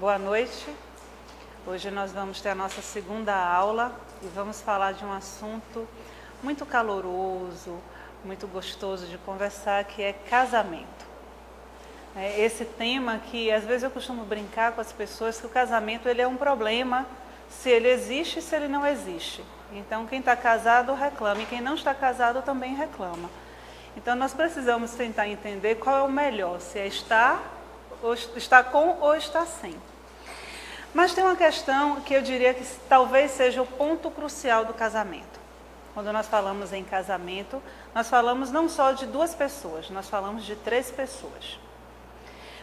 Boa noite. Hoje nós vamos ter a nossa segunda aula e vamos falar de um assunto muito caloroso, muito gostoso de conversar, que é casamento. Esse tema que às vezes eu costumo brincar com as pessoas que o casamento ele é um problema se ele existe e se ele não existe. Então quem está casado reclama e quem não está casado também reclama. Então nós precisamos tentar entender qual é o melhor, se é estar com ou estar sem. Mas tem uma questão que eu diria que talvez seja o ponto crucial do casamento. Quando nós falamos em casamento, nós falamos não só de duas pessoas, nós falamos de três pessoas.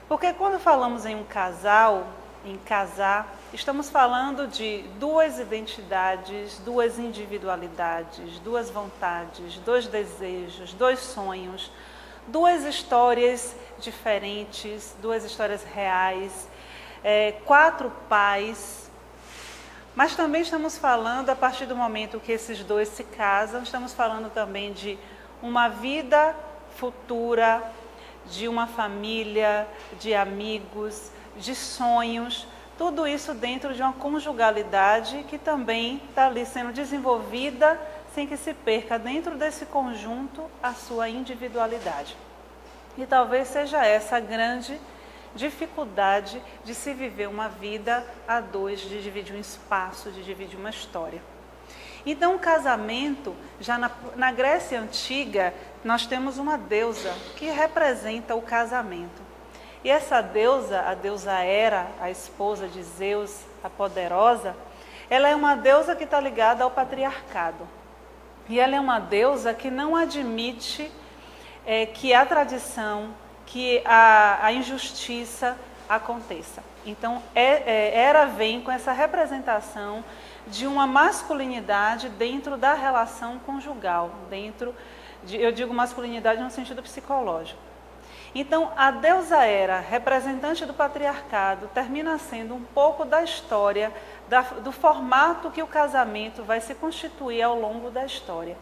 Porque quando falamos em um casal, em casar, estamos falando de duas identidades, duas individualidades, duas vontades, dois desejos, dois sonhos, duas histórias diferentes, duas histórias reais, quatro pais, mas também estamos falando, a partir do momento que esses dois se casam, estamos falando também de uma vida futura, de uma família, de amigos, de sonhos, tudo isso dentro de uma conjugalidade que também está ali sendo desenvolvida sem que se perca dentro desse conjunto a sua individualidade. E talvez seja essa a grande dificuldade de se viver uma vida a dois, de dividir um espaço, de dividir uma história. Então o casamento, já na Grécia Antiga, nós temos uma deusa que representa o casamento. E essa deusa, a deusa Hera, a esposa de Zeus, a poderosa, ela é uma deusa que está ligada ao patriarcado. E ela é uma deusa que não admite que a tradição, que a injustiça aconteça. Então, Hera vem com essa representação de uma masculinidade dentro da relação conjugal, eu digo masculinidade no sentido psicológico. Então, a deusa Hera, representante do patriarcado, termina sendo um pouco da história, do formato que o casamento vai se constituir ao longo da história.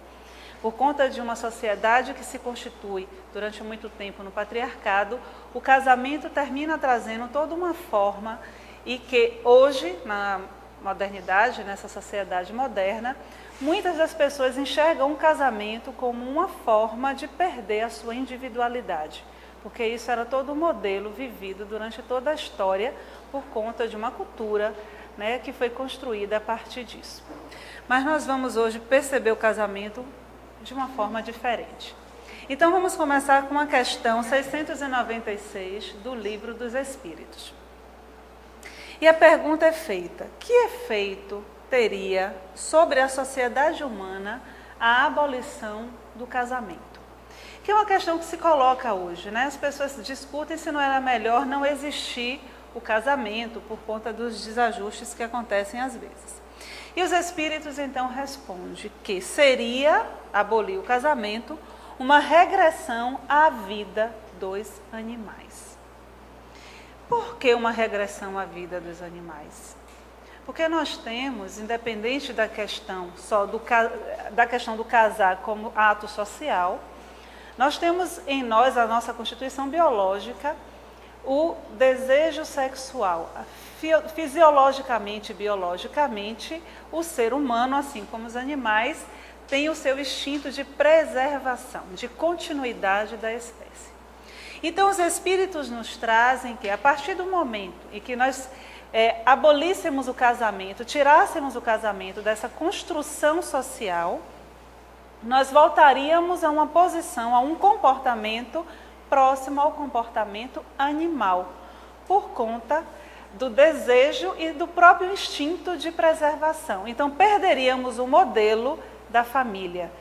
Por conta de uma sociedade que se constitui durante muito tempo no patriarcado, o casamento termina trazendo toda uma forma e que hoje, na modernidade, nessa sociedade moderna, muitas das pessoas enxergam o casamento como uma forma de perder a sua individualidade, porque isso era todo um modelo vivido durante toda a história por conta de uma cultura, que foi construída a partir disso. Mas nós vamos hoje perceber o casamento de uma forma diferente. Então vamos começar com a questão 696 do Livro dos Espíritos. E a pergunta é feita: que efeito teria sobre a sociedade humana a abolição do casamento? Que é uma questão que se coloca hoje, As pessoas discutem se não era melhor não existir o casamento por conta dos desajustes que acontecem às vezes. E os espíritos então respondem que seria abolir o casamento uma regressão à vida dos animais. Por que uma regressão à vida dos animais? Porque nós temos, independente da questão da questão do casar como ato social, nós temos em nós, a nossa constituição biológica, o desejo sexual. Fisiologicamente e biologicamente, o ser humano, assim como os animais, tem o seu instinto de preservação, de continuidade da espécie. Então, os espíritos nos trazem que, a partir do momento em que nós abolíssemos o casamento, tirássemos o casamento dessa construção social, nós voltaríamos a uma posição, a um comportamento próximo ao comportamento animal, por conta do desejo e do próprio instinto de preservação. Então, perderíamos o modelo da família,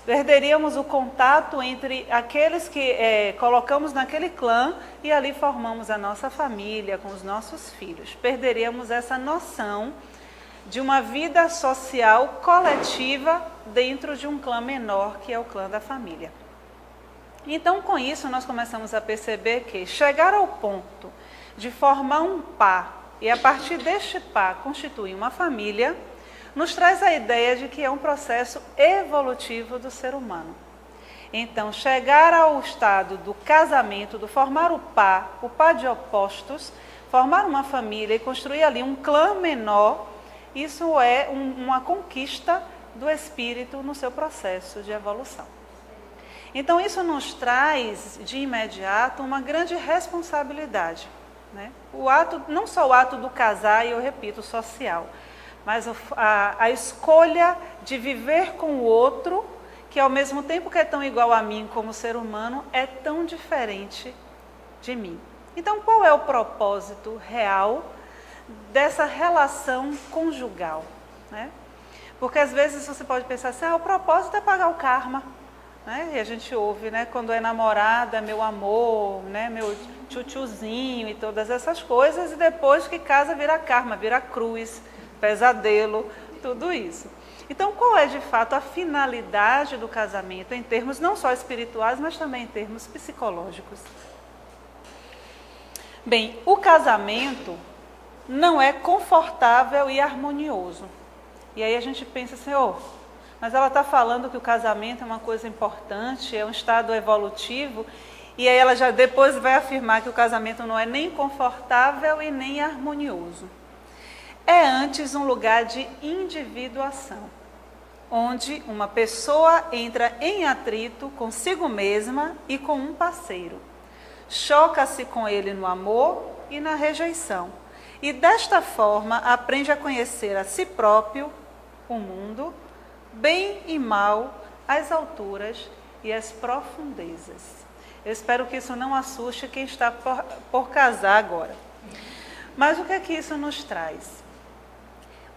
perderíamos o contato entre aqueles que colocamos naquele clã e ali formamos a nossa família com os nossos filhos. Perderíamos essa noção de uma vida social coletiva dentro de um clã menor, que é o clã da família. Então, com isso, nós começamos a perceber que chegar ao ponto de formar um par e, a partir deste par, constituir uma família, nos traz a ideia de que é um processo evolutivo do ser humano. Então, chegar ao estado do casamento, do formar o par de opostos, formar uma família e construir ali um clã menor, isso é uma conquista do espírito no seu processo de evolução. Então isso nos traz de imediato uma grande responsabilidade, né? O ato, não só o ato do casar, e eu repito, social, mas a escolha de viver com o outro, que ao mesmo tempo que é tão igual a mim como ser humano, é tão diferente de mim. Então qual é o propósito real dessa relação conjugal, né? Porque às vezes você pode pensar assim, o propósito é pagar o karma, né? E a gente ouve, né, quando é namorada, meu amor, né, meu tchutchuzinho e todas essas coisas, e depois que casa vira karma, vira cruz, pesadelo, tudo isso. Então qual é de fato a finalidade do casamento em termos não só espirituais, mas também em termos psicológicos? Bem, o casamento não é confortável e harmonioso. E aí a gente pensa assim, mas ela está falando que o casamento é uma coisa importante, é um estado evolutivo, e aí ela já depois vai afirmar que o casamento não é nem confortável e nem harmonioso. É antes um lugar de individuação, onde uma pessoa entra em atrito consigo mesma e com um parceiro. Choca-se com ele no amor e na rejeição. E desta forma aprende a conhecer a si próprio, o mundo, bem e mal, as alturas e as profundezas. Eu espero que isso não assuste quem está por casar agora. Mas o que é que isso nos traz?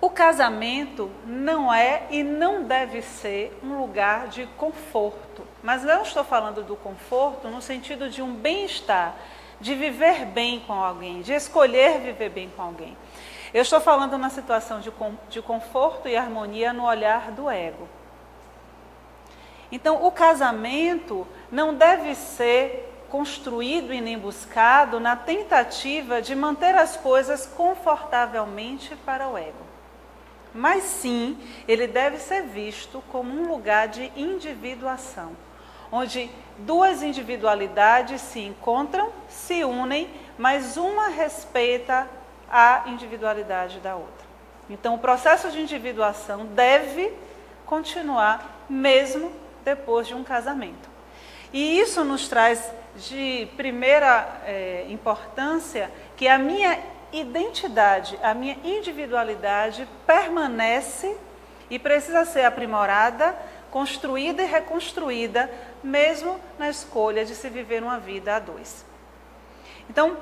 O casamento não é e não deve ser um lugar de conforto. Mas não estou falando do conforto no sentido de um bem-estar, de viver bem com alguém, de escolher viver bem com alguém. Eu estou falando na situação de conforto e harmonia no olhar do ego. Então, o casamento não deve ser construído e nem buscado na tentativa de manter as coisas confortavelmente para o ego. Mas sim, ele deve ser visto como um lugar de individuação, onde duas individualidades se encontram, se unem, mas uma respeita a individualidade da outra. Então, o processo de individuação deve continuar mesmo depois de um casamento. E isso nos traz de primeira importância que a minha identidade, a minha individualidade permanece e precisa ser aprimorada, construída e reconstruída, mesmo na escolha de se viver uma vida a dois. Então,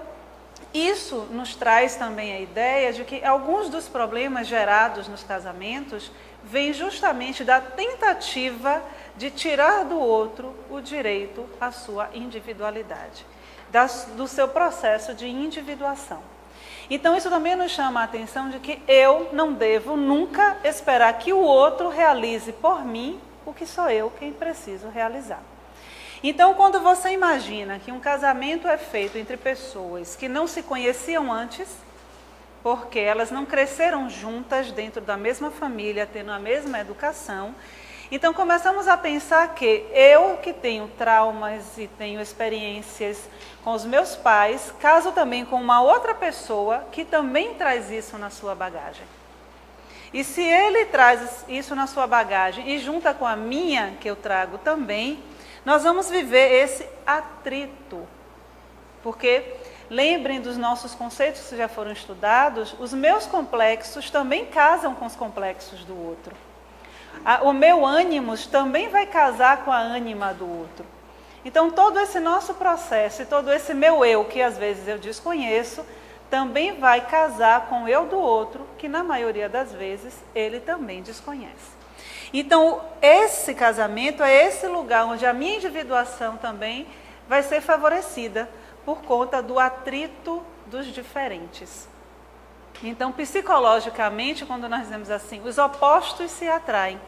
isso nos traz também a ideia de que alguns dos problemas gerados nos casamentos vêm justamente da tentativa de tirar do outro o direito à sua individualidade, do seu processo de individuação. Então isso também nos chama a atenção de que eu não devo nunca esperar que o outro realize por mim o que sou eu quem preciso realizar. Então, quando você imagina que um casamento é feito entre pessoas que não se conheciam antes, porque elas não cresceram juntas dentro da mesma família, tendo a mesma educação, então começamos a pensar que eu que tenho traumas e tenho experiências com os meus pais, caso também com uma outra pessoa que também traz isso na sua bagagem. E se ele traz isso na sua bagagem e junta com a minha, que eu trago também, nós vamos viver esse atrito. Porque, lembrem dos nossos conceitos que já foram estudados, os meus complexos também casam com os complexos do outro. O meu ânimos também vai casar com a ânima do outro. Então, todo esse nosso processo e todo esse meu eu, que às vezes eu desconheço, também vai casar com o eu do outro, que na maioria das vezes ele também desconhece. Então, esse casamento é esse lugar onde a minha individuação também vai ser favorecida por conta do atrito dos diferentes. Então, psicologicamente, quando nós dizemos assim, os opostos se atraem.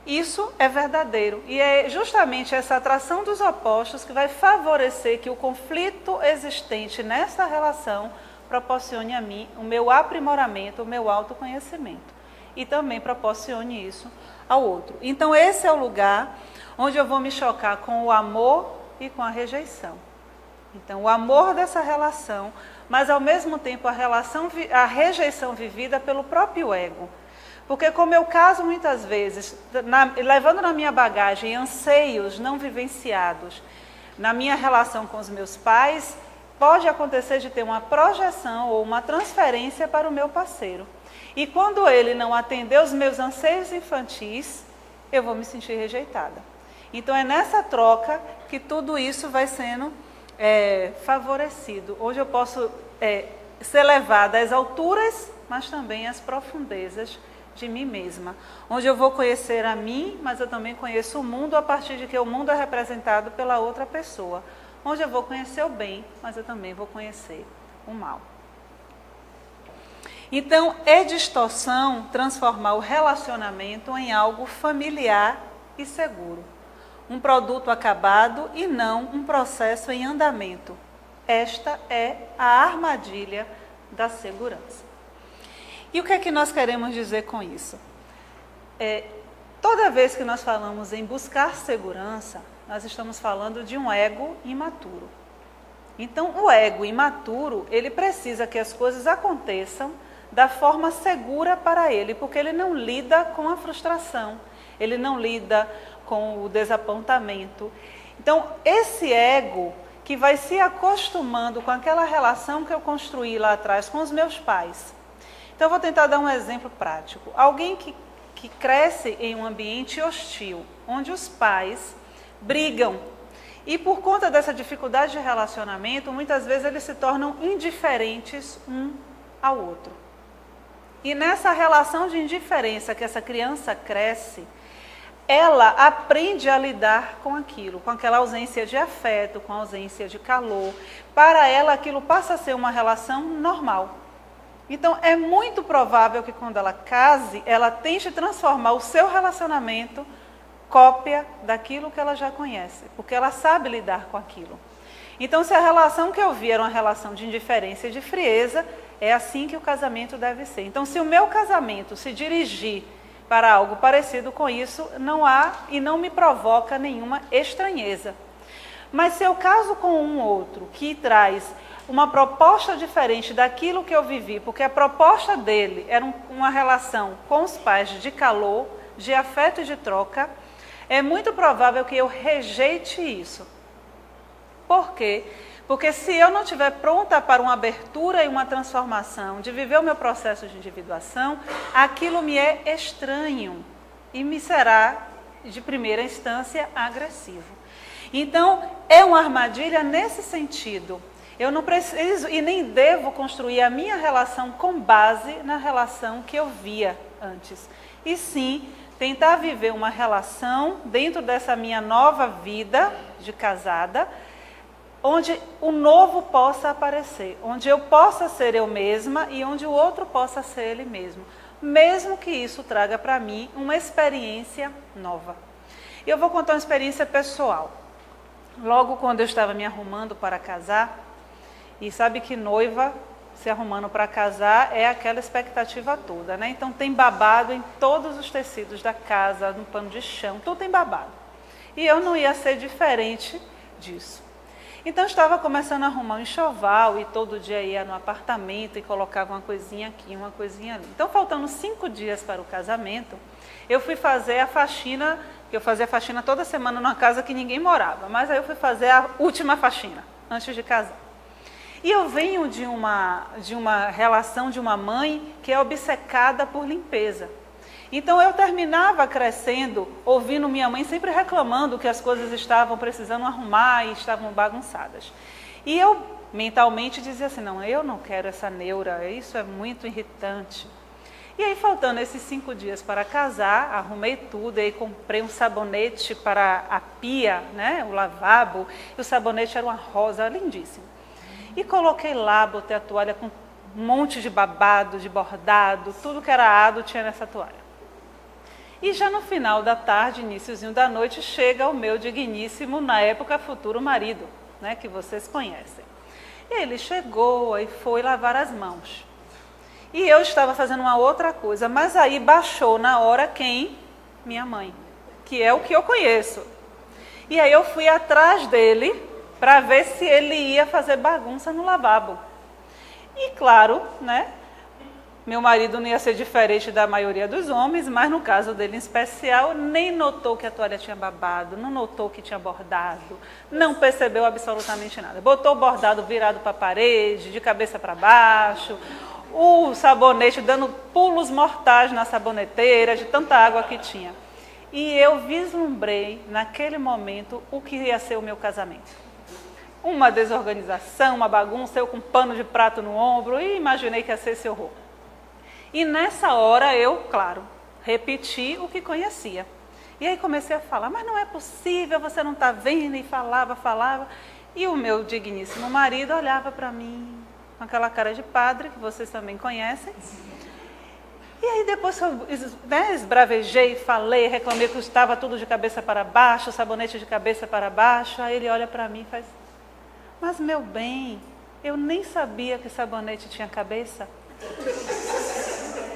Isso é verdadeiro. E é justamente essa atração dos opostos que vai favorecer que o conflito existente nessa relação proporcione a mim o meu aprimoramento, o meu autoconhecimento. E também proporcione isso ao outro. Então, esse é o lugar onde eu vou me chocar com o amor e com a rejeição. Então, o amor dessa relação, mas ao mesmo tempo a rejeição vivida pelo próprio ego. Porque como eu caso muitas vezes, levando na minha bagagem anseios não vivenciados, na minha relação com os meus pais, pode acontecer de ter uma projeção ou uma transferência para o meu parceiro. E quando ele não atender os meus anseios infantis, eu vou me sentir rejeitada. Então é nessa troca que tudo isso vai sendo favorecido. Hoje eu posso ser levada às alturas, mas também às profundezas de mim mesma. Onde eu vou conhecer a mim, mas eu também conheço o mundo a partir de que o mundo é representado pela outra pessoa. Onde eu vou conhecer o bem, mas eu também vou conhecer o mal. Então, é distorção transformar o relacionamento em algo familiar e seguro. Um produto acabado e não um processo em andamento. Esta é a armadilha da segurança. E o que é que nós queremos dizer com isso? Toda vez que nós falamos em buscar segurança, nós estamos falando de um ego imaturo. Então, o ego imaturo, ele precisa que as coisas aconteçam da forma segura para ele, porque ele não lida com a frustração, ele não lida com o desapontamento. Então, esse ego que vai se acostumando com aquela relação que eu construí lá atrás com os meus pais. Então, eu vou tentar dar um exemplo prático. Alguém que cresce em um ambiente hostil, onde os pais brigam. E por conta dessa dificuldade de relacionamento, muitas vezes eles se tornam indiferentes um ao outro. E nessa relação de indiferença que essa criança cresce, ela aprende a lidar com aquilo, com aquela ausência de afeto, com a ausência de calor. Para ela, aquilo passa a ser uma relação normal. Então, é muito provável que quando ela case, ela tente transformar o seu relacionamento cópia daquilo que ela já conhece, porque ela sabe lidar com aquilo. Então, se a relação que eu vi era uma relação de indiferença e de frieza, é assim que o casamento deve ser. Então, se o meu casamento se dirigir para algo parecido com isso, não há e não me provoca nenhuma estranheza. Mas se eu caso com um outro que traz uma proposta diferente daquilo que eu vivi, porque a proposta dele era uma relação com os pais de calor, de afeto e de troca, é muito provável que eu rejeite isso. Por quê? Porque se eu não estiver pronta para uma abertura e uma transformação, de viver o meu processo de individuação, aquilo me é estranho e me será, de primeira instância, agressivo. Então, é uma armadilha nesse sentido. Eu não preciso e nem devo construir a minha relação com base na relação que eu via antes. E sim, tentar viver uma relação dentro dessa minha nova vida de casada, onde o novo possa aparecer, onde eu possa ser eu mesma e onde o outro possa ser ele mesmo, mesmo que isso traga para mim uma experiência nova. Eu vou contar uma experiência pessoal. Logo quando eu estava me arrumando para casar, e sabe que noiva se arrumando para casar é aquela expectativa toda, né? Então tem babado em todos os tecidos da casa, no pano de chão, tudo tem babado. E eu não ia ser diferente disso. Então eu estava começando a arrumar um enxoval e todo dia ia no apartamento e colocava uma coisinha aqui, uma coisinha ali. Então faltando 5 dias para o casamento, eu fui fazer a faxina, que eu fazia faxina toda semana numa casa que ninguém morava, mas aí eu fui fazer a última faxina, antes de casar. E eu venho de uma relação de uma mãe que é obcecada por limpeza. Então eu terminava crescendo, ouvindo minha mãe sempre reclamando que as coisas estavam precisando arrumar e estavam bagunçadas. E eu mentalmente dizia assim, não, eu não quero essa neura, isso é muito irritante. E aí faltando esses 5 dias para casar, arrumei tudo, aí comprei um sabonete para a pia, né, o lavabo, e o sabonete era uma rosa, lindíssimo. E coloquei lá, botei a toalha com um monte de babado, de bordado, tudo que era ado tinha nessa toalha. E já no final da tarde, iniciozinho da noite, chega o meu digníssimo, na época, futuro marido, né, que vocês conhecem. E ele chegou e foi lavar as mãos. E eu estava fazendo uma outra coisa, mas aí baixou na hora quem? Minha mãe, que é o que eu conheço. E aí eu fui atrás dele para ver se ele ia fazer bagunça no lavabo. E claro, né? Meu marido não ia ser diferente da maioria dos homens, mas no caso dele em especial, nem notou que a toalha tinha babado, não notou que tinha bordado, não percebeu absolutamente nada. Botou o bordado virado para a parede, de cabeça para baixo, o sabonete dando pulos mortais na saboneteira, de tanta água que tinha. E eu vislumbrei, naquele momento, o que ia ser o meu casamento. Uma desorganização, uma bagunça, eu com um pano de prato no ombro, e imaginei que ia ser esse horror. E nessa hora eu, claro, repeti o que conhecia. E aí comecei a falar, mas não é possível, você não está vendo? E falava. E o meu digníssimo marido olhava para mim com aquela cara de padre, que vocês também conhecem. E aí depois eu esbravejei, falei, reclamei que estava tudo de cabeça para baixo, o sabonete de cabeça para baixo. Aí ele olha para mim e faz, mas meu bem, eu nem sabia que sabonete tinha cabeça.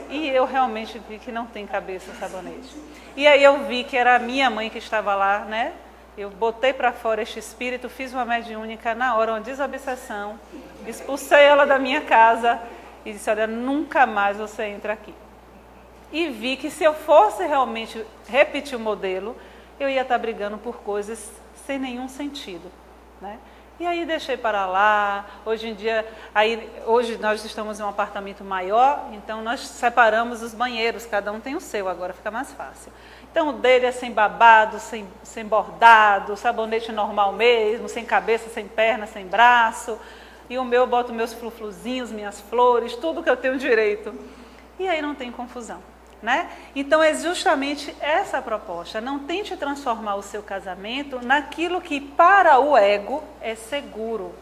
E eu realmente vi que não tem cabeça o sabonete. E aí eu vi que era a minha mãe que estava lá, né? Eu botei para fora este espírito, fiz uma mediúnica na hora, uma desobsessão, expulsei ela da minha casa e disse, olha, nunca mais você entra aqui. E vi que se eu fosse realmente repetir o modelo, eu ia estar brigando por coisas sem nenhum sentido, né? E aí deixei para lá. Hoje em dia, hoje nós estamos em um apartamento maior, então nós separamos os banheiros, cada um tem o seu, agora fica mais fácil. Então o dele é sem babado, sem bordado, sabonete normal mesmo, sem cabeça, sem perna, sem braço. E o meu eu boto meus flufluzinhos, minhas flores, tudo que eu tenho direito. E aí não tem confusão, né? Então é justamente essa a proposta. Não tente transformar o seu casamento naquilo que para o ego é seguro,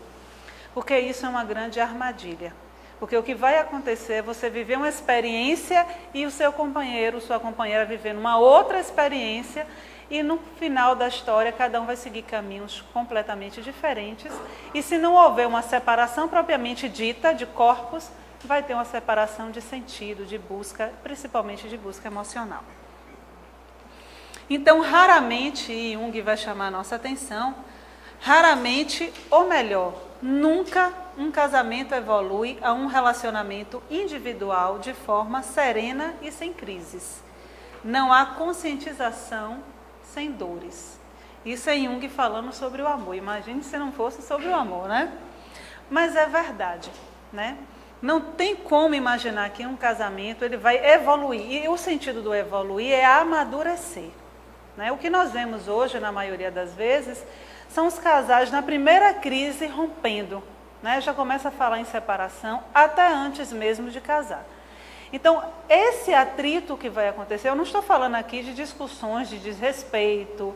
porque isso é uma grande armadilha. Porque o que vai acontecer é você viver uma experiência e o seu companheiro, sua companheira vivendo uma outra experiência, e no final da história cada um vai seguir caminhos completamente diferentes. E se não houver uma separação propriamente dita de corpos, vai ter uma separação de sentido, de busca, principalmente de busca emocional. Então, raramente, e Jung vai chamar a nossa atenção, raramente, ou melhor, nunca um casamento evolui a um relacionamento individual de forma serena e sem crises. Não há conscientização sem dores. Isso é Jung falando sobre o amor. Imagine se não fosse sobre o amor, né? Mas é verdade, né? Não tem como imaginar que um casamento ele vai evoluir. E o sentido do evoluir é amadurecer, né? O que nós vemos hoje, na maioria das vezes, são os casais na primeira crise rompendo, né? Já começa a falar em separação até antes mesmo de casar. Então, esse atrito que vai acontecer, eu não estou falando aqui de discussões de desrespeito,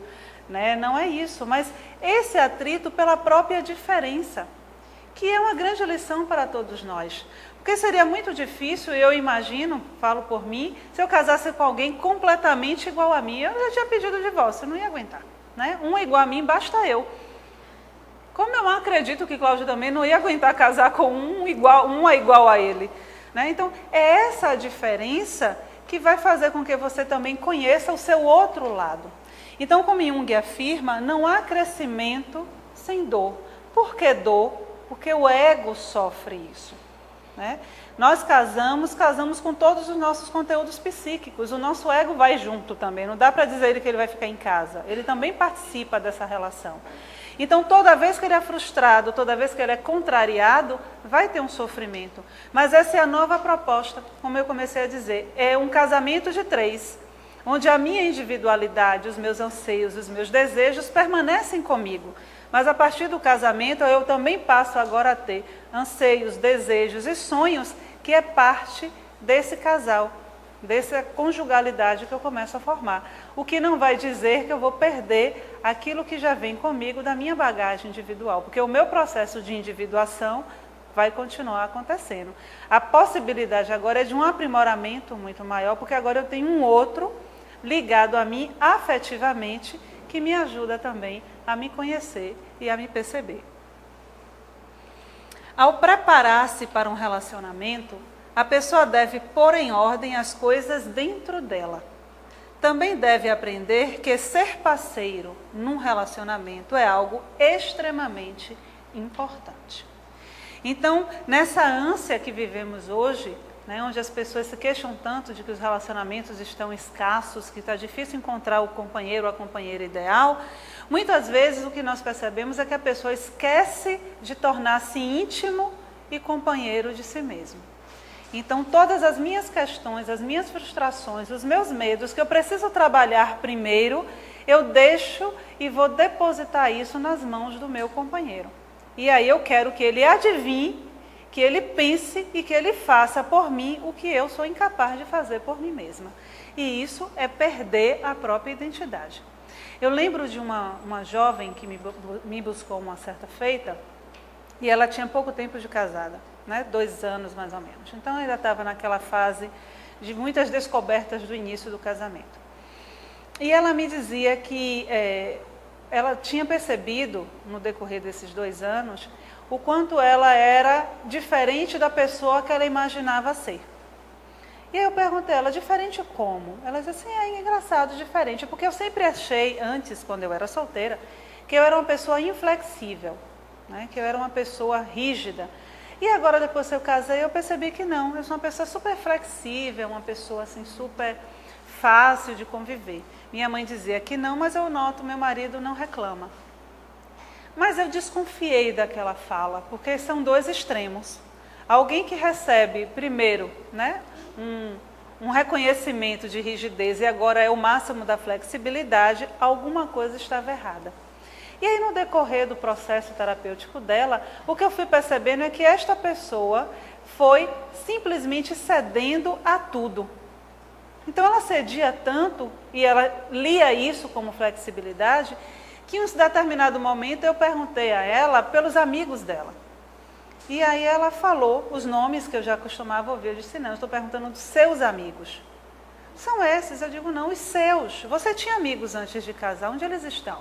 né? Não é isso, mas esse atrito pela própria diferença, que é uma grande lição para todos nós. Porque seria muito difícil, eu imagino, falo por mim, se eu casasse com alguém completamente igual a mim, eu já tinha pedido o divórcio, eu não ia aguentar, né? Um igual a mim, basta eu. Como eu acredito que Cláudio também não ia aguentar casar com um igual a ele, né? Então, é essa a diferença que vai fazer com que você também conheça o seu outro lado. Então, como Jung afirma, não há crescimento sem dor. Por que dor? Porque o ego sofre isso, né? Nós casamos com todos os nossos conteúdos psíquicos, o nosso ego vai junto também, não dá para dizer que ele vai ficar em casa, ele também participa dessa relação. Então, toda vez que ele é frustrado, toda vez que ele é contrariado, vai ter um sofrimento. Mas essa é a nova proposta, como eu comecei a dizer, é um casamento de 3, onde a minha individualidade, os meus anseios, os meus desejos permanecem comigo. Mas a partir do casamento, eu também passo agora a ter anseios, desejos e sonhos que é parte desse casal, dessa conjugalidade que eu começo a formar. O que não vai dizer que eu vou perder aquilo que já vem comigo da minha bagagem individual, porque o meu processo de individuação vai continuar acontecendo. A possibilidade agora é de um aprimoramento muito maior, porque agora eu tenho um outro ligado a mim afetivamente, que me ajuda também a me conhecer e a me perceber. Ao preparar-se para um relacionamento, a pessoa deve pôr em ordem as coisas dentro dela. também deve aprender que ser parceiro num relacionamento é algo extremamente importante. Então, nessa ânsia que vivemos hoje, né, onde as pessoas se queixam tanto de que os relacionamentos estão escassos, que está difícil encontrar o companheiro ou a companheira ideal, muitas vezes o que nós percebemos é que a pessoa esquece de tornar-se íntimo e companheiro de si mesmo. Então, todas as minhas questões, as minhas frustrações, os meus medos, que eu preciso trabalhar primeiro, eu deixo e vou depositar isso nas mãos do meu companheiro. E aí eu quero que ele adivinhe, que ele pense e que ele faça por mim o que eu sou incapaz de fazer por mim mesma. E isso é perder a própria identidade. Eu lembro de uma jovem que me buscou uma certa feita, e ela tinha pouco tempo de casada, né? 2 anos mais ou menos. Então ainda estava naquela fase de muitas descobertas do início do casamento. E ela me dizia que ela tinha percebido no decorrer desses 2 anos o quanto ela era diferente da pessoa que ela imaginava ser. E aí eu perguntei a ela, diferente como? Ela disse assim, é engraçado, diferente, porque eu sempre achei, antes, quando eu era solteira, que eu era uma pessoa inflexível, né? Que eu era uma pessoa rígida. E agora, depois que eu casei, eu percebi que não, eu sou uma pessoa super flexível, uma pessoa assim, super fácil de conviver. Minha mãe dizia que não, mas eu noto, meu marido não reclama. Mas eu desconfiei daquela fala, porque são 2 extremos. Alguém que recebe, primeiro, né, um reconhecimento de rigidez e agora é o máximo da flexibilidade, alguma coisa estava errada. E aí, no decorrer do processo terapêutico dela, o que eu fui percebendo é que esta pessoa foi simplesmente cedendo a tudo. Então, ela cedia tanto, e ela lia isso como flexibilidade, que em um determinado momento eu perguntei a ela pelos amigos dela. E aí ela falou os nomes que eu já costumava ouvir. Eu disse, não, eu estou perguntando dos seus amigos. São esses? Eu digo, não, os seus. Você tinha amigos antes de casar, onde eles estão?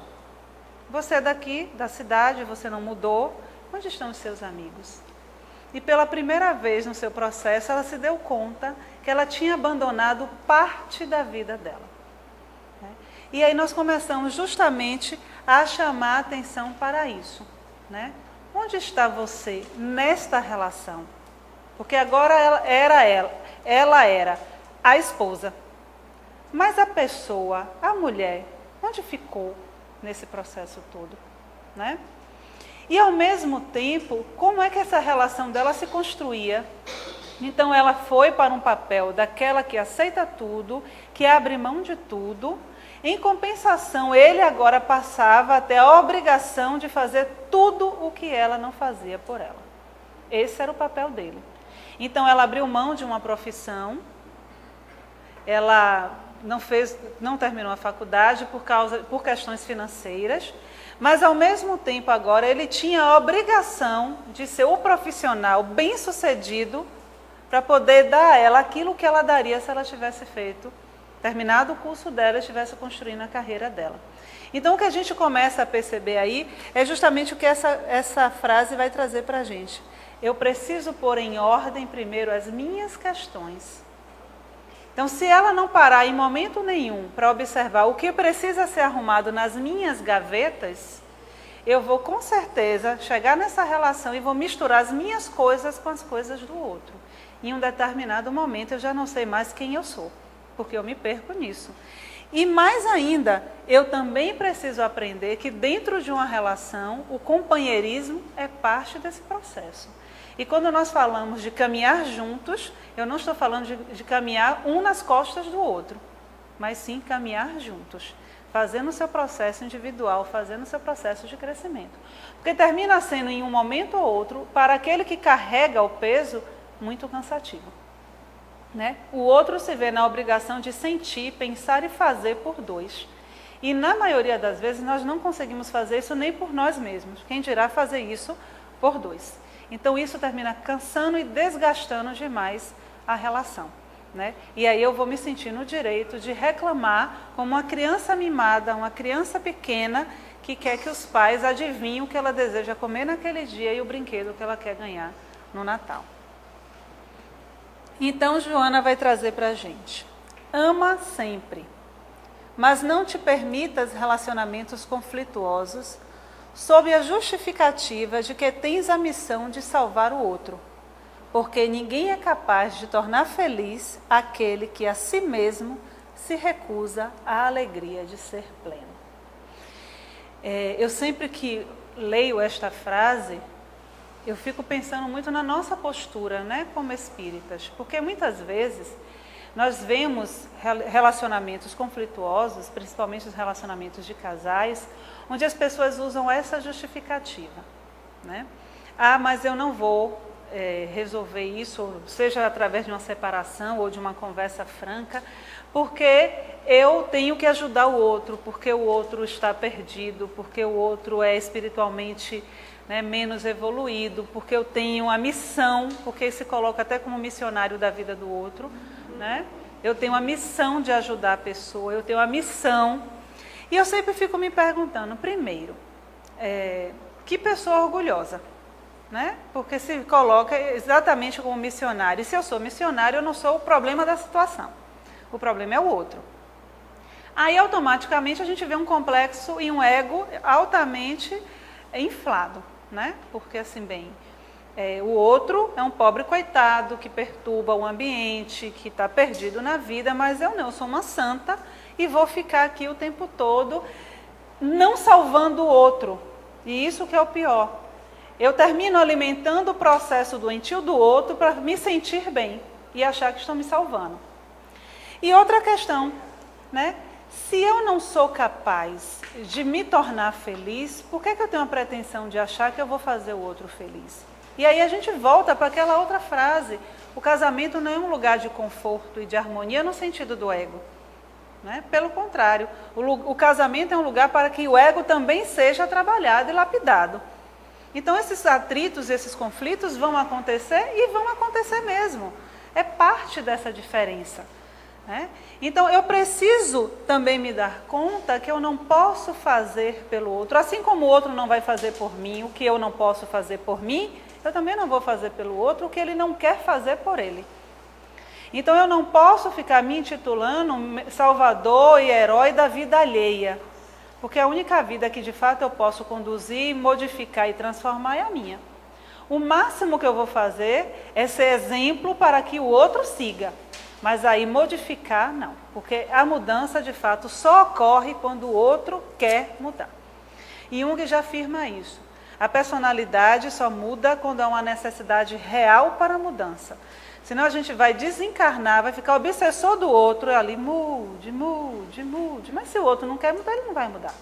Você é daqui, da cidade, você não mudou, onde estão os seus amigos? E pela primeira vez no seu processo, ela se deu conta que ela tinha abandonado parte da vida dela. E aí nós começamos justamente a chamar a atenção para isso, né? Onde está você nesta relação? Porque agora ela era a esposa. Mas a pessoa, a mulher, onde ficou nesse processo todo, né? E ao mesmo tempo, como é que essa relação dela se construía? Então ela foi para um papel daquela que aceita tudo, que abre mão de tudo. Em compensação, ele agora passava a ter a obrigação de fazer tudo o que ela não fazia por ela. Esse era o papel dele. Então ela abriu mão de uma profissão, ela não terminou a faculdade por questões financeiras, mas ao mesmo tempo agora ele tinha a obrigação de ser o profissional bem-sucedido para poder dar a ela aquilo que ela daria se ela tivesse terminado o curso dela e estivesse construindo a carreira dela. Então o que a gente começa a perceber aí é justamente o que essa frase vai trazer para a gente. Eu preciso pôr em ordem primeiro as minhas questões. Então, se ela não parar em momento nenhum para observar o que precisa ser arrumado nas minhas gavetas, eu vou com certeza chegar nessa relação e vou misturar as minhas coisas com as coisas do outro. Em um determinado momento eu já não sei mais quem eu sou, porque eu me perco nisso. E mais ainda, eu também preciso aprender que dentro de uma relação, o companheirismo é parte desse processo. E quando nós falamos de caminhar juntos, eu não estou falando de caminhar um nas costas do outro, mas sim caminhar juntos, fazendo o seu processo individual, fazendo o seu processo de crescimento. Porque termina sendo, em um momento ou outro, para aquele que carrega o peso, muito cansativo. Né? O outro se vê na obrigação de sentir, pensar e fazer por 2. E na maioria das vezes nós não conseguimos fazer isso nem por nós mesmos. Quem dirá fazer isso por 2? Então isso termina cansando e desgastando demais a relação. Né? E aí eu vou me sentir no direito de reclamar como uma criança mimada, uma criança pequena que quer que os pais adivinhem o que ela deseja comer naquele dia e o brinquedo que ela quer ganhar no Natal. Então, Joana vai trazer para a gente. Ama sempre. mas não te permitas relacionamentos conflituosos sob a justificativa de que tens a missão de salvar o outro, porque ninguém é capaz de tornar feliz aquele que a si mesmo se recusa à alegria de ser pleno. Eu sempre que leio esta frase, eu fico pensando muito na nossa postura, né, como espíritas, porque muitas vezes nós vemos relacionamentos conflituosos, principalmente os relacionamentos de casais, onde as pessoas usam essa justificativa, né? Ah, mas eu não vou resolver isso, seja através de uma separação ou de uma conversa franca, porque eu tenho que ajudar o outro, porque o outro está perdido, porque o outro é espiritualmente, né, menos evoluído, porque eu tenho a missão, porque se coloca até como missionário da vida do outro, né? Eu tenho a missão de ajudar a pessoa, eu tenho a missão. E eu sempre fico me perguntando, primeiro, que pessoa orgulhosa, né? Porque se coloca exatamente como missionário. E se eu sou missionário, eu não sou o problema da situação. O problema é o outro. Aí, automaticamente, a gente vê um complexo e um ego altamente inflado, né? Porque, assim, o outro é um pobre coitado que perturba o ambiente, que está perdido na vida, mas eu não, eu sou uma santa e vou ficar aqui o tempo todo não salvando o outro. E isso que é o pior. Eu termino alimentando o processo doentio do outro para me sentir bem e achar que estou me salvando. E outra questão, né? Se eu não sou capaz de me tornar feliz, por que eu tenho a pretensão de achar que eu vou fazer o outro feliz? E aí a gente volta para aquela outra frase, o casamento não é um lugar de conforto e de harmonia no sentido do ego, né? Pelo contrário, o casamento é um lugar para que o ego também seja trabalhado e lapidado. Então esses atritos, esses conflitos vão acontecer e vão acontecer mesmo, é parte dessa diferença, né? Então eu preciso também me dar conta que eu não posso fazer pelo outro, assim como o outro não vai fazer por mim, o que eu não posso fazer por mim, eu também não vou fazer pelo outro o que ele não quer fazer por ele. Então eu não posso ficar me intitulando salvador e herói da vida alheia, porque a única vida que de fato eu posso conduzir, modificar e transformar é a minha. O máximo que eu vou fazer é ser exemplo para que o outro siga, mas aí modificar não, porque a mudança de fato só ocorre quando o outro quer mudar. E Jung já afirma isso. A personalidade só muda quando há uma necessidade real para a mudança. Senão a gente vai desencarnar, vai ficar obsessor do outro, ali mude, mude, mude. Mas se o outro não quer mudar, ele não vai mudar,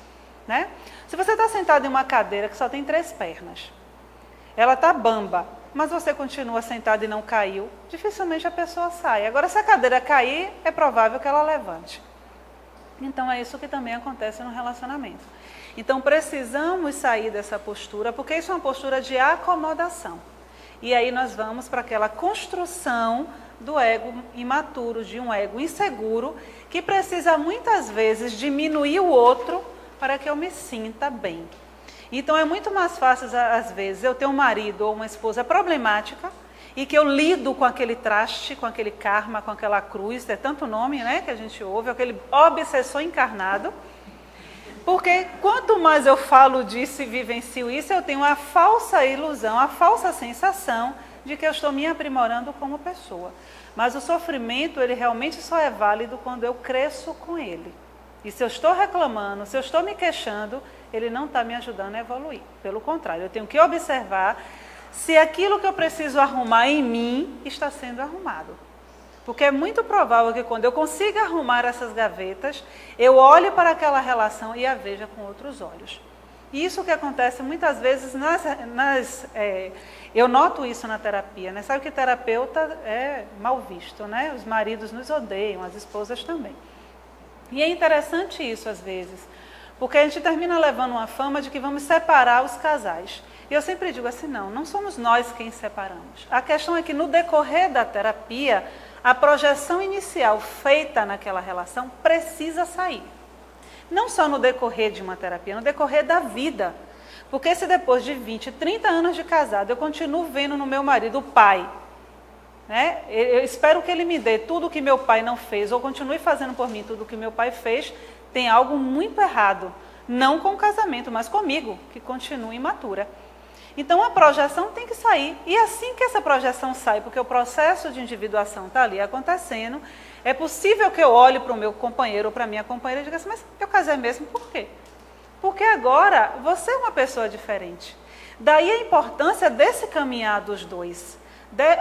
né? Se você está sentado em uma cadeira que só tem 3 pernas, ela está bamba, mas você continua sentado e não caiu, dificilmente a pessoa sai. Agora, se a cadeira cair, é provável que ela levante. Então, é isso que também acontece no relacionamento. Então, precisamos sair dessa postura, porque isso é uma postura de acomodação. E aí nós vamos para aquela construção do ego imaturo, de um ego inseguro, que precisa muitas vezes diminuir o outro para que eu me sinta bem. Então é muito mais fácil, às vezes, eu ter um marido ou uma esposa problemática e que eu lido com aquele traste, com aquele karma, com aquela cruz, é tanto nome, né, que a gente ouve, aquele obsessor encarnado. Porque quanto mais eu falo disso e vivencio isso, eu tenho a falsa ilusão, a falsa sensação de que eu estou me aprimorando como pessoa. Mas o sofrimento, ele realmente só é válido quando eu cresço com ele. E se eu estou reclamando, se eu estou me queixando, ele não está me ajudando a evoluir. Pelo contrário, eu tenho que observar se aquilo que eu preciso arrumar em mim está sendo arrumado. Porque é muito provável que quando eu consiga arrumar essas gavetas, eu olhe para aquela relação e a veja com outros olhos. E isso que acontece muitas vezes, eu noto isso na terapia, né? Sabe que terapeuta é mal visto, né? Os maridos nos odeiam, as esposas também. E é interessante isso às vezes, porque a gente termina levando uma fama de que vamos separar os casais. E eu sempre digo assim, não somos nós quem separamos. A questão é que no decorrer da terapia, a projeção inicial feita naquela relação precisa sair. Não só no decorrer de uma terapia, no decorrer da vida. Porque se depois de 20, 30 anos de casado, eu continuo vendo no meu marido o pai, né? Eu espero que ele me dê tudo o que meu pai não fez, ou continue fazendo por mim tudo o que meu pai fez, Tem algo muito errado, não com o casamento, mas comigo, que continuo imatura. Então a projeção tem que sair, e assim que essa projeção sai, porque o processo de individuação está ali acontecendo, é possível que eu olhe para o meu companheiro ou para a minha companheira e diga assim, mas eu casei mesmo por quê? Porque agora você é uma pessoa diferente. Daí a importância desse caminhar dos dois,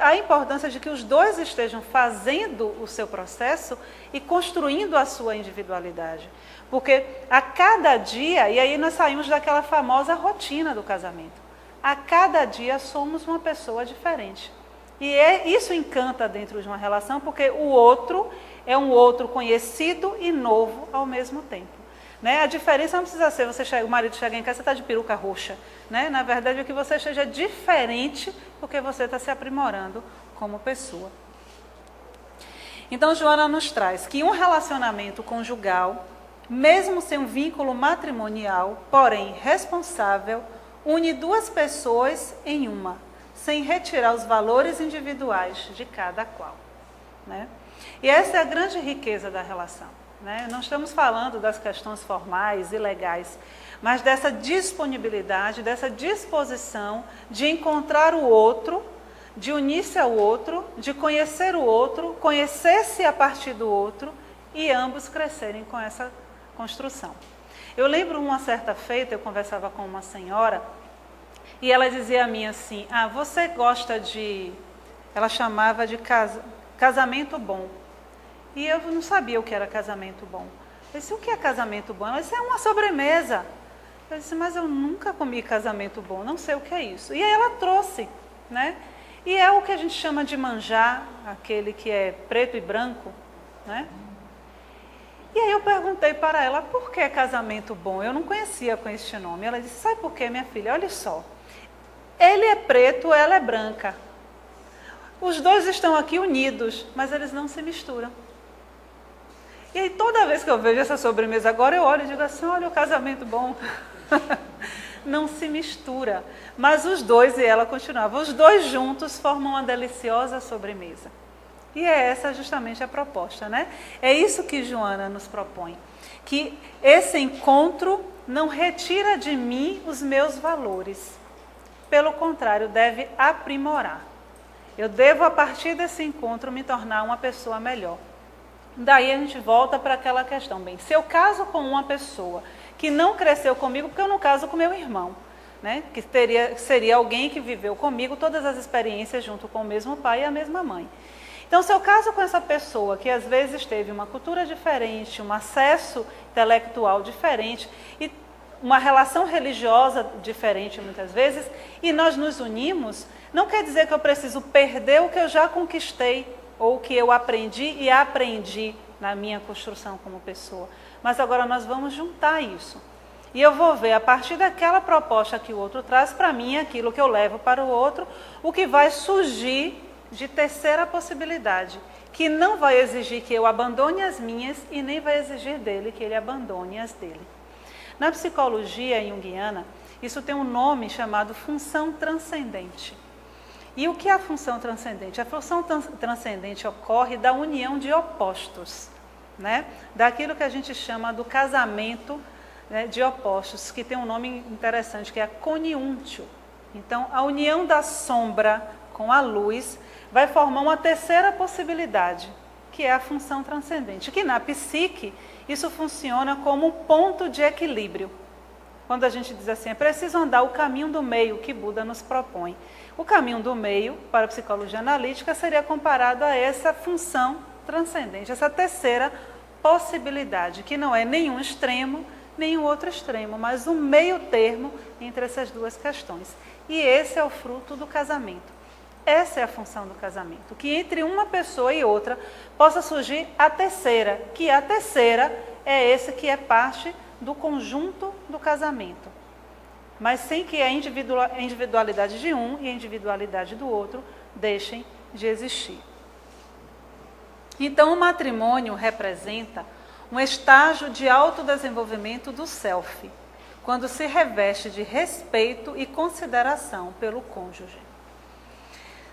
a importância de que os dois estejam fazendo o seu processo e construindo a sua individualidade. Porque a cada dia, e aí nós saímos daquela famosa rotina do casamento, a cada dia somos uma pessoa diferente. E isso encanta dentro de uma relação, porque o outro é um outro conhecido e novo ao mesmo tempo. Né? A diferença não precisa ser, o marido chega em casa, você está de peruca roxa. Né? Na verdade, é que você seja diferente, porque você está se aprimorando como pessoa. Então, Joana nos traz que um relacionamento conjugal, mesmo sem um vínculo matrimonial, porém responsável, une duas pessoas em uma, sem retirar os valores individuais de cada qual. Né? E essa é a grande riqueza da relação. Né? Não estamos falando das questões formais e legais, mas dessa disponibilidade, dessa disposição de encontrar o outro, de unir-se ao outro, de conhecer o outro, conhecer-se a partir do outro e ambos crescerem com essa construção. Eu lembro uma certa feita, eu conversava com uma senhora e ela dizia a mim assim, você gosta de... Ela chamava de casamento bom. E eu não sabia o que era casamento bom. Eu disse, o que é casamento bom? Ela disse, é uma sobremesa. Eu disse, mas eu nunca comi casamento bom, não sei o que é isso. E aí ela trouxe, né? E é o que a gente chama de manjar, aquele que é preto e branco, né? E aí eu perguntei para ela, por que casamento bom? Eu não conhecia com este nome. Ela disse, sabe por quê, minha filha? Olha só, ele é preto, ela é branca. Os dois estão aqui unidos, mas eles não se misturam. E aí toda vez que eu vejo essa sobremesa agora, eu olho e digo assim, olha o casamento bom. Não se mistura. Mas os dois, e ela continuava, os dois juntos formam uma deliciosa sobremesa. E é essa justamente a proposta, né? É isso que Joana nos propõe. Que esse encontro não retira de mim os meus valores. Pelo contrário, deve aprimorar. Eu devo, a partir desse encontro, me tornar uma pessoa melhor. Daí a gente volta para aquela questão, bem, se eu caso com uma pessoa que não cresceu comigo, porque eu não caso com meu irmão, né? Que seria alguém que viveu comigo todas as experiências junto com o mesmo pai e a mesma mãe. Então, se eu caso com essa pessoa que às vezes teve uma cultura diferente, um acesso intelectual diferente e uma relação religiosa diferente muitas vezes, e nós nos unimos, não quer dizer que eu preciso perder o que eu já conquistei, ou o que eu aprendi na minha construção como pessoa. Mas agora nós vamos juntar isso. E eu vou ver, a partir daquela proposta que o outro traz para mim, aquilo que eu levo para o outro, o que vai surgir de terceira possibilidade, que não vai exigir que eu abandone as minhas e nem vai exigir dele que ele abandone as dele. Na psicologia junguiana, isso tem um nome chamado função transcendente. E o que é a função transcendente? A função transcendente ocorre da união de opostos, né? Daquilo que a gente chama do casamento, né, de opostos, que tem um nome interessante, que é a coniúntio. Então, a união da sombra com a luz vai formar uma terceira possibilidade, que é a função transcendente, que na psique isso funciona como um ponto de equilíbrio. Quando a gente diz assim, é preciso andar o caminho do meio que Buda nos propõe. O caminho do meio, para a psicologia analítica, seria comparado a essa função transcendente, essa terceira possibilidade, que não é nenhum extremo, nenhum outro extremo, mas um meio termo entre essas duas questões. E esse é o fruto do casamento. Essa é a função do casamento, que entre uma pessoa e outra possa surgir a terceira, que a terceira é esse que é parte do conjunto do casamento. Mas sem que a individualidade de um e a individualidade do outro deixem de existir. Então, o matrimônio representa um estágio de autodesenvolvimento do self, quando se reveste de respeito e consideração pelo cônjuge.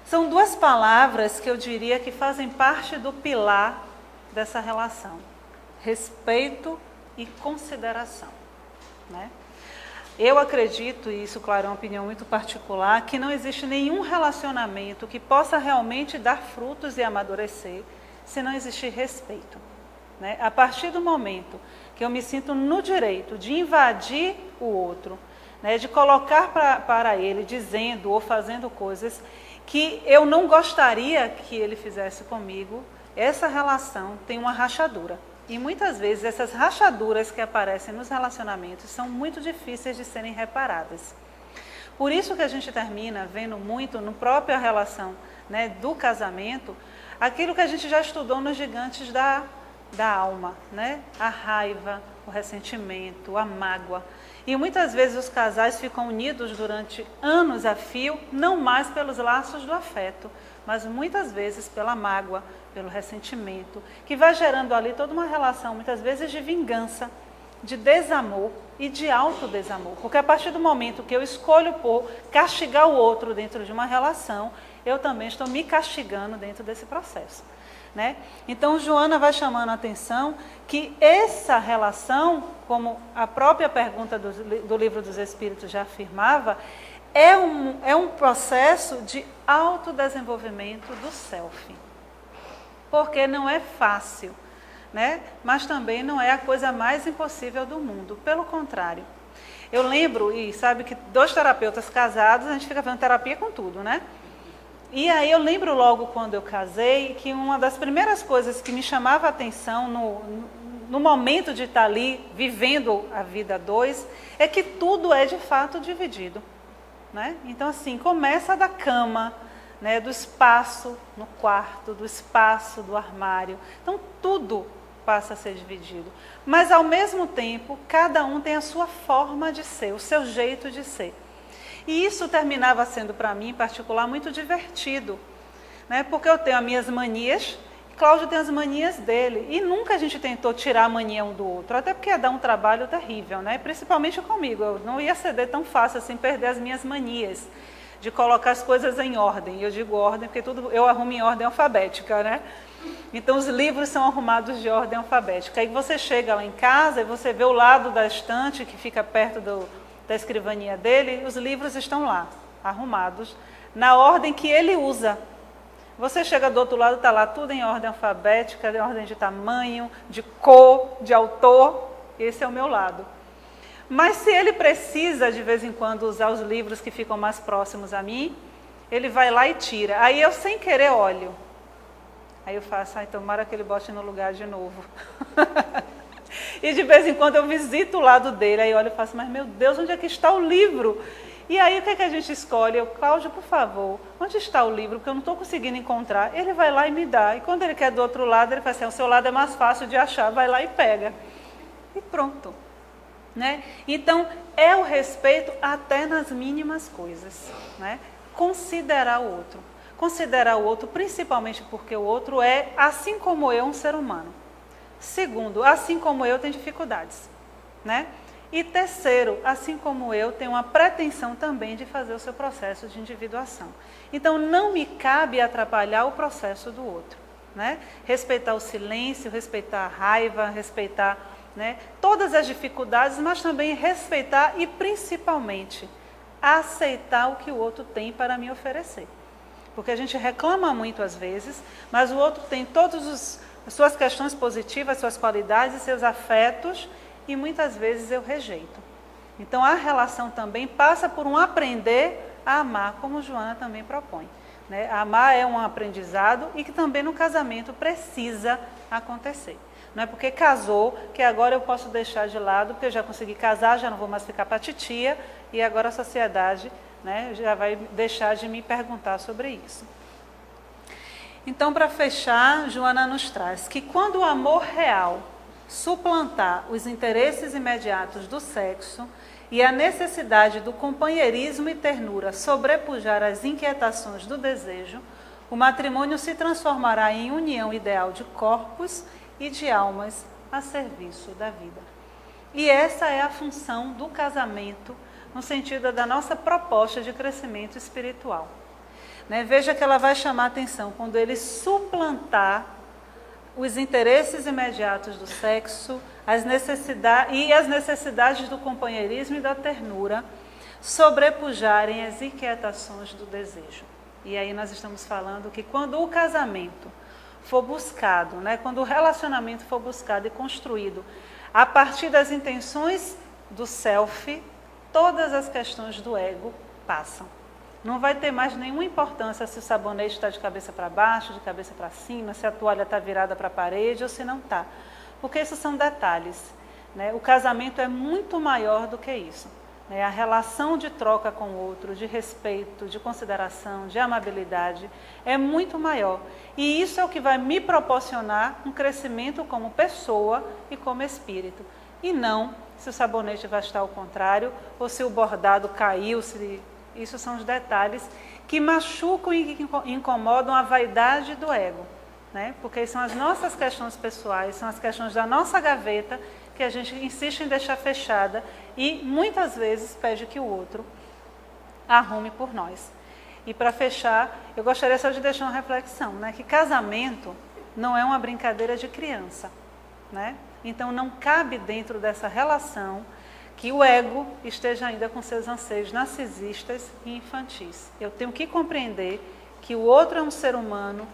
São duas palavras que eu diria que fazem parte do pilar dessa relação: respeito e consideração, né? Eu acredito, e isso, claro, é uma opinião muito particular, que não existe nenhum relacionamento que possa realmente dar frutos e amadurecer se não existir respeito, né? A partir do momento que eu me sinto no direito de invadir o outro, né, de colocar para ele, dizendo ou fazendo coisas que eu não gostaria que ele fizesse comigo, essa relação tem uma rachadura. E muitas vezes essas rachaduras que aparecem nos relacionamentos são muito difíceis de serem reparadas. Por isso que a gente termina vendo muito no própria relação, né, do casamento, aquilo que a gente já estudou nos gigantes da alma, né? A raiva, o ressentimento, a mágoa. E muitas vezes os casais ficam unidos durante anos a fio, não mais pelos laços do afeto, mas muitas vezes pela mágoa, pelo ressentimento, que vai gerando ali toda uma relação, muitas vezes de vingança, de desamor e de autodesamor. Porque a partir do momento que eu escolho por castigar o outro dentro de uma relação, eu também estou me castigando dentro desse processo, né? Então, Joana vai chamando a atenção que essa relação, como a própria pergunta do Livro dos Espíritos já afirmava, é um processo de autodesenvolvimento do self. Porque não é fácil, né? Mas também não é a coisa mais impossível do mundo. Pelo contrário. Eu lembro, e sabe que 2 terapeutas casados, a gente fica fazendo terapia com tudo, né? E aí eu lembro logo quando eu casei, que uma das primeiras coisas que me chamava a atenção no momento de estar ali, vivendo a vida 2, é que tudo é de fato dividido, né? Então assim, começa da cama, né, do espaço no quarto, do espaço do armário. Então tudo passa a ser dividido. Mas ao mesmo tempo, cada um tem a sua forma de ser, o seu jeito de ser. E isso terminava sendo para mim, em particular, muito divertido, né? Porque eu tenho as minhas manias, Cláudio tem as manias dele. E nunca a gente tentou tirar a mania um do outro, até porque ia dar um trabalho terrível, né? Principalmente comigo. Eu não ia ceder tão fácil assim, perder as minhas manias, de colocar as coisas em ordem. Eu digo ordem porque tudo eu arrumo em ordem alfabética, né? Então os livros são arrumados de ordem alfabética. Aí você chega lá em casa e você vê o lado da estante que fica perto da escrivaninha dele, os livros estão lá, arrumados, na ordem que ele usa. Você chega do outro lado, está lá tudo em ordem alfabética, em ordem de tamanho, de cor, de autor. Esse é o meu lado. Mas se ele precisa, de vez em quando, usar os livros que ficam mais próximos a mim, ele vai lá e tira. Aí eu, sem querer, olho. Aí eu faço, tomara que ele bote no lugar de novo. E de vez em quando eu visito o lado dele, aí eu olho e faço, mas meu Deus, onde é que está o livro? E aí o que é que a gente escolhe? Eu, Cláudio, por favor, onde está o livro? Porque eu não estou conseguindo encontrar. Ele vai lá e me dá. E quando ele quer do outro lado, ele fala assim, o seu lado é mais fácil de achar, vai lá e pega. E pronto, né? Então, é o respeito até nas mínimas coisas, né? Considerar o outro. Considerar o outro, principalmente porque o outro é, assim como eu, um ser humano. Segundo, assim como eu, tem dificuldades, né? E terceiro, assim como eu, tem uma pretensão também de fazer o seu processo de individuação. Então, não me cabe atrapalhar o processo do outro, né? Respeitar o silêncio, respeitar a raiva, respeitar, né, todas as dificuldades, mas também respeitar e, principalmente, aceitar o que o outro tem para me oferecer. Porque a gente reclama muito às vezes, mas o outro tem todas as suas questões positivas, suas qualidades e seus afetos, e muitas vezes eu rejeito. Então a relação também passa por um aprender a amar, como Joana também propõe, né? Amar é um aprendizado e que também no casamento precisa acontecer. Não é porque casou que agora eu posso deixar de lado, porque eu já consegui casar, já não vou mais ficar para titia, e agora a sociedade, né, já vai deixar de me perguntar sobre isso. Então, para fechar, Joana nos traz que quando o amor real suplantar os interesses imediatos do sexo e a necessidade do companheirismo e ternura sobrepujar as inquietações do desejo, o matrimônio se transformará em união ideal de corpos e de almas a serviço da vida. E essa é a função do casamento no sentido da nossa proposta de crescimento espiritual. Né? Veja que ela vai chamar a atenção quando ele suplantar os interesses imediatos do sexo, as necessidades do companheirismo e da ternura sobrepujarem as inquietações do desejo. E aí nós estamos falando que quando o casamento for buscado, quando o relacionamento for buscado e construído a partir das intenções do self, todas as questões do ego passam. Não vai ter mais nenhuma importância se o sabonete está de cabeça para baixo, de cabeça para cima, se a toalha está virada para a parede ou se não está. Porque isso são detalhes. O casamento é muito maior do que isso. A relação de troca com o outro, de respeito, de consideração, de amabilidade, é muito maior. E isso é o que vai me proporcionar um crescimento como pessoa e como espírito. E não se o sabonete vai estar ao contrário, ou se o bordado caiu, isso são os detalhes que machucam e que incomodam a vaidade do ego. Porque são as nossas questões pessoais, são as questões da nossa gaveta que a gente insiste em deixar fechada e muitas vezes pede que o outro arrume por nós. E para fechar, eu gostaria só de deixar uma reflexão, que casamento não é uma brincadeira de criança. Então não cabe dentro dessa relação que o ego esteja ainda com seus anseios narcisistas e infantis. Eu tenho que compreender que o outro é um ser humano,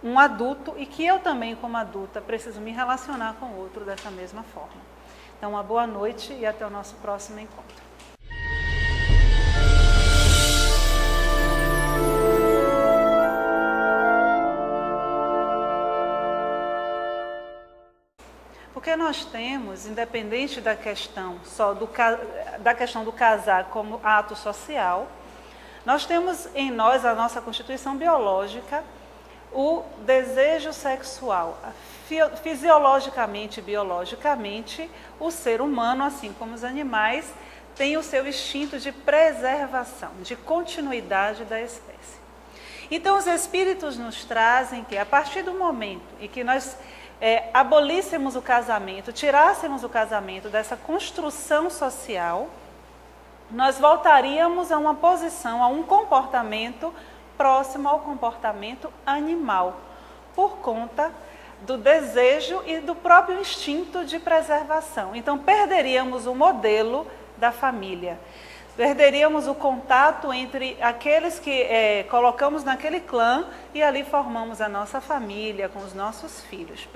um adulto, e que eu também, como adulta, preciso me relacionar com o outro dessa mesma forma. Então, uma boa noite e até o nosso próximo encontro. Porque nós temos, independente da questão da questão do casar como ato social, nós temos em nós, a nossa constituição biológica, o desejo sexual. Fisiologicamente e biologicamente, o ser humano, assim como os animais, tem o seu instinto de preservação, de continuidade da espécie. Então, os espíritos nos trazem que, a partir do momento em que nós abolíssemos o casamento, tirássemos o casamento dessa construção social, nós voltaríamos a uma posição, a um comportamento próximo ao comportamento animal, por conta do desejo e do próprio instinto de preservação. Então, perderíamos o modelo da família, perderíamos o contato entre aqueles que colocamos naquele clã e ali formamos a nossa família com os nossos filhos.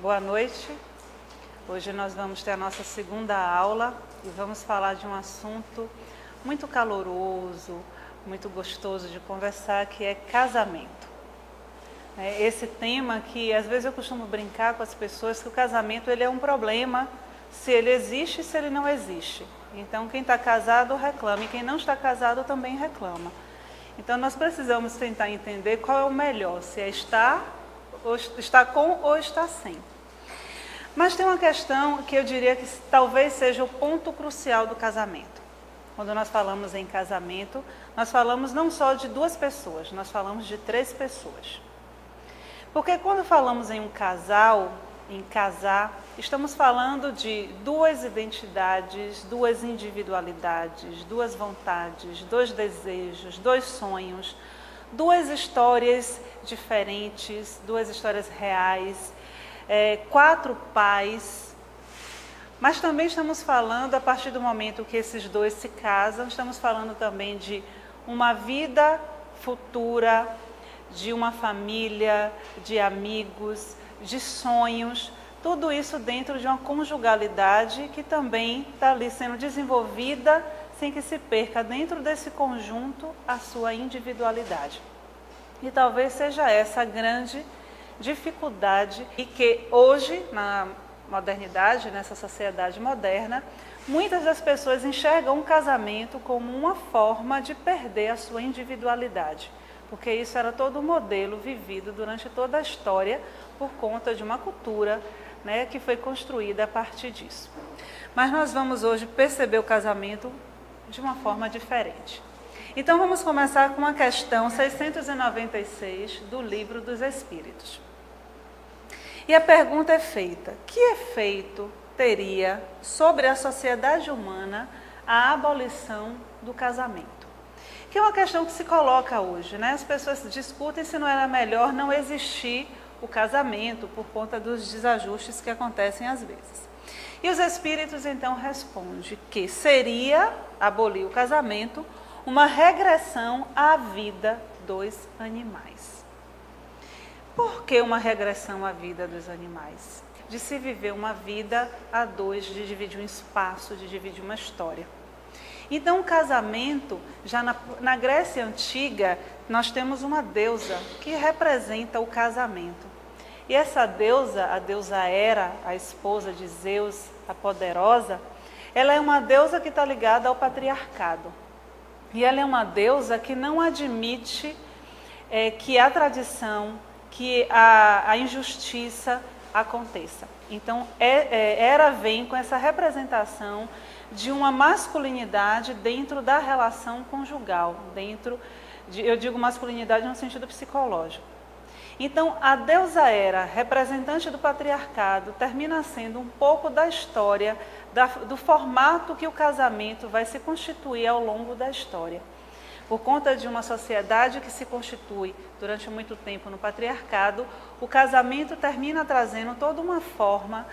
Boa noite. Hoje nós vamos ter a nossa segunda aula e vamos falar de um assunto muito caloroso, muito gostoso de conversar, que é casamento. Esse tema que às vezes eu costumo brincar com as pessoas que o casamento ele é um problema se ele existe e se ele não existe. Então quem está casado reclama e quem não está casado também reclama. Então nós precisamos tentar entender qual é o melhor, se é estar com ou estar sem. Mas tem uma questão que eu diria que talvez seja o ponto crucial do casamento. Quando nós falamos em casamento, nós falamos não só de duas pessoas, nós falamos de três pessoas. Porque quando falamos em um casal, em casar, estamos falando de duas identidades, duas individualidades, duas vontades, dois desejos, dois sonhos, duas histórias diferentes, duas histórias reais, quatro pais, mas também estamos falando, a partir do momento que esses dois se casam, estamos falando também de uma vida futura, de uma família, de amigos, de sonhos, tudo isso dentro de uma conjugalidade que também está ali sendo desenvolvida sem que se perca dentro desse conjunto a sua individualidade. E talvez seja essa a grande dificuldade e que hoje, na modernidade, nessa sociedade moderna, muitas das pessoas enxergam o casamento como uma forma de perder a sua individualidade. porque isso era todo o modelo vivido durante toda a história por conta de uma cultura, né, que foi construída a partir disso. Mas nós vamos hoje perceber o casamento de uma forma diferente. Então vamos começar com a questão 696 do Livro dos Espíritos. E a pergunta é feita: que efeito teria sobre a sociedade humana a abolição do casamento? Que é uma questão que se coloca hoje, né? As pessoas discutem se não era melhor não existir o casamento por conta dos desajustes que acontecem às vezes. E os espíritos então respondem que seria abolir o casamento uma regressão à vida dos animais. Por que uma regressão à vida dos animais? De se viver uma vida a dois, de dividir um espaço, de dividir uma história. Então, o casamento, já na Grécia Antiga, nós temos uma deusa que representa o casamento. E essa deusa, a deusa Hera, a esposa de Zeus, a poderosa, ela é uma deusa que está ligada ao patriarcado. E ela é uma deusa que não admite que a tradição, que a injustiça aconteça. Então, Hera vem com essa representação de uma masculinidade dentro da relação conjugal, eu digo masculinidade no sentido psicológico. Então, a deusa Hera, representante do patriarcado, termina sendo um pouco da história, do formato que o casamento vai se constituir ao longo da história. Por conta de uma sociedade que se constitui durante muito tempo no patriarcado, o casamento termina trazendo toda uma forma